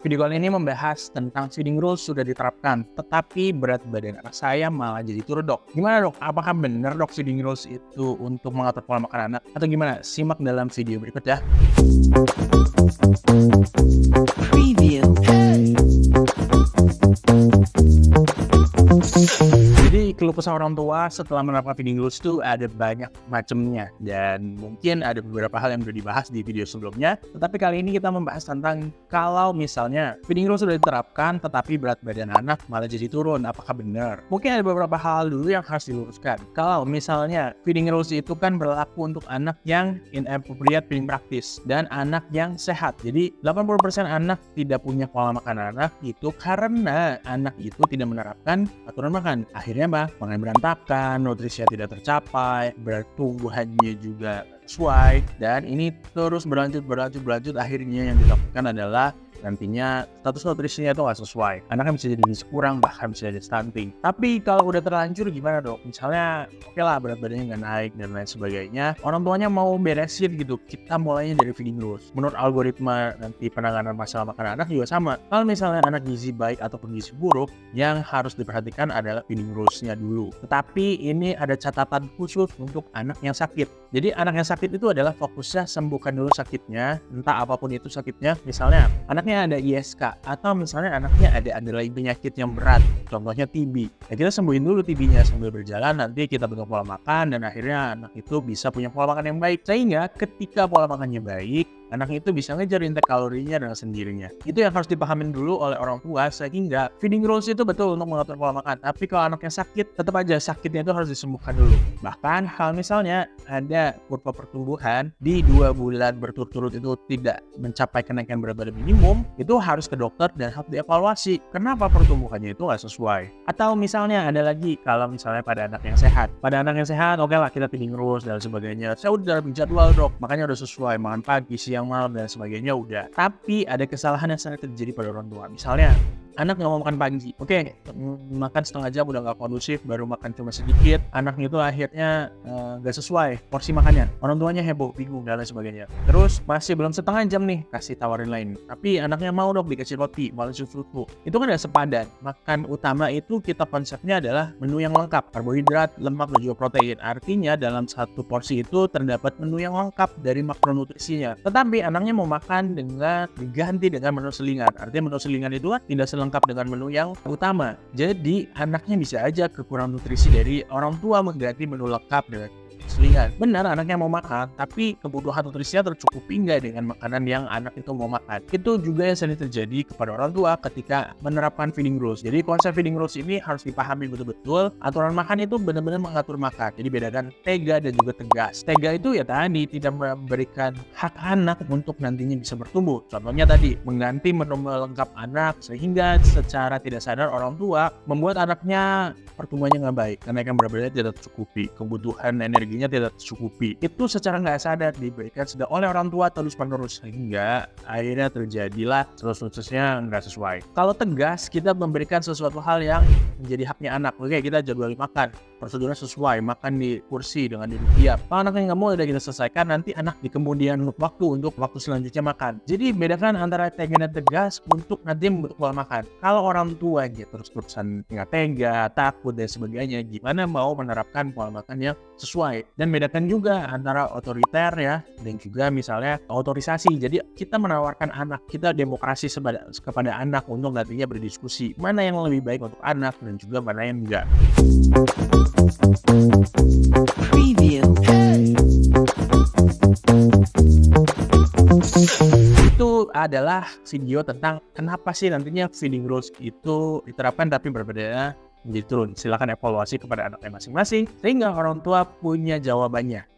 Video kali ini membahas tentang feeding rules sudah diterapkan, tetapi berat badan anak saya malah jadi turun, dok. Gimana, dok? Apakah benar, dok, feeding rules itu untuk mengatur pola makan anak? Atau gimana? Simak dalam video berikut ya. Preview. Jadi keluh kesah orang tua setelah menerapkan feeding rules itu ada banyak macamnya, dan mungkin ada beberapa hal yang sudah dibahas di video sebelumnya. Tetapi kali ini kita membahas tentang kalau misalnya feeding rules sudah diterapkan tetapi berat badan anak malah jadi turun, apakah benar? Mungkin ada beberapa hal dulu yang harus diluruskan. Kalau misalnya feeding rules itu kan berlaku untuk anak yang inappropriate feeding practice dan anak yang sehat. Jadi 80% anak tidak punya pola makan anak itu karena anak itu tidak menerapkan aturan makan. Akhirnya apa? Makan berantakan, nutrisinya tidak tercapai, pertumbuhannya juga sesuai, dan ini terus berlanjut. Akhirnya yang ditakutkan adalah nantinya status nutrisinya itu nggak sesuai. Anaknya bisa jadi gizi kurang, bahkan bisa jadi stunting. Tapi kalau udah terlanjur gimana, dok? Misalnya oke lah, berat badannya nggak naik dan lain sebagainya, orang tuanya mau beresin gitu, kita mulainya dari feeding rules. Menurut algoritma nanti penanganan masalah makan anak juga sama. Kalau misalnya anak gizi baik ataupun gizi buruk, yang harus diperhatikan adalah feeding rules-nya dulu. Tetapi ini ada catatan khusus untuk anak yang sakit. Jadi anak yang sakit itu adalah fokusnya sembuhkan dulu sakitnya, entah apapun itu sakitnya. Misalnya anaknya ada ISK, atau misalnya anaknya ada underlying penyakit yang berat, contohnya TB. Ya kita sembuhin dulu TB-nya sambil berjalan, nanti kita bentuk pola makan, dan akhirnya anak itu bisa punya pola makan yang baik. Sehingga ketika pola makannya baik, anak itu bisa ngejar intake kalorinya dengan sendirinya. Itu yang harus dipahamin dulu oleh orang tua, sehingga feeding rules itu betul untuk mengatur pola makan. Tapi kalau anaknya sakit, tetap aja sakitnya itu harus disembuhkan dulu. Bahkan hal misalnya ada kurva pertumbuhan di 2 bulan berturut-turut itu tidak mencapai kenaikan berat badan minimum, itu harus ke dokter dan harus dievaluasi kenapa pertumbuhannya itu nggak sesuai. Atau misalnya ada lagi, kalau misalnya pada anak yang sehat, oke lah kita feeding rules dan sebagainya, saya udah dalam jadwal, dok, makanya udah sesuai, makan pagi, siang, malam dan sebagainya udah. Tapi ada kesalahan yang sering terjadi pada orang tua. Misalnya anak nggak mau makan pagi, makan setengah jam udah nggak kondusif, baru makan cuma sedikit, anaknya itu akhirnya nggak sesuai porsi makannya, orang tuanya heboh, bingung dan lain sebagainya. Terus masih belum setengah jam nih, kasih tawarin lain, tapi anaknya mau dong dikasih roti, malah susu, itu kan nggak sepadan. Makan utama itu kita konsepnya adalah menu yang lengkap, karbohidrat, lemak dan juga protein. Artinya dalam satu porsi itu terdapat menu yang lengkap dari makronutrisinya. Tetapi anaknya mau makan dengan diganti dengan menu selingan. Artinya menu selingan itu tidak lengkap dengan menu yang utama. Jadi anaknya bisa aja kekurangan nutrisi dari orang tua mengganti menu lengkap dengan selingan. Benar, anaknya mau makan, tapi kebutuhan nutrisinya tercukupi nggak dengan makanan yang anak itu mau makan. Itu juga yang sering terjadi kepada orang tua ketika menerapkan feeding rules. Jadi konsep feeding rules ini harus dipahami betul-betul. Aturan makan itu benar-benar mengatur makan. Jadi bedakan tega dan juga tegas. Tega itu ya tadi tidak memberikan hak anak untuk nantinya bisa bertumbuh. Contohnya tadi mengganti menu lengkap anak, sehingga secara tidak sadar orang tua membuat anaknya pertumbuhannya nggak baik, kenaikan berat badannya tidak tercukupi, kebutuhan energinya tidak tercukupi. Itu secara nggak sadar diberikan sudah oleh orang tua terus-menerus, sehingga akhirnya terjadilah terus-terusnya nggak sesuai. Kalau tegas, kita memberikan sesuatu hal yang menjadi haknya anak. Oke, kita jadwalin makan, prosedurnya sesuai, makan di kursi dengan duduk diam. Kalau anaknya nggak mau, udah kita selesaikan, nanti anak di kemudian waktu untuk waktu selanjutnya makan. Jadi bedakan antara tega dan tegas untuk nanti membentuk pola makan. Kalau orang tua terus-terusan nggak tega, takut dan sebagainya, gimana mau menerapkan pola makan yang sesuai? Dan bedakan juga antara otoriter ya dan juga misalnya otorisasi. Jadi kita menawarkan anak, kita demokrasi kepada anak untuk nantinya berdiskusi mana yang lebih baik untuk anak dan juga mana yang enggak. Preview. Itu adalah video tentang kenapa sih nantinya feeding rules itu diterapkan tapi berbeda menjadi turun. Silakan evaluasi kepada anaknya masing-masing sehingga orang tua punya jawabannya.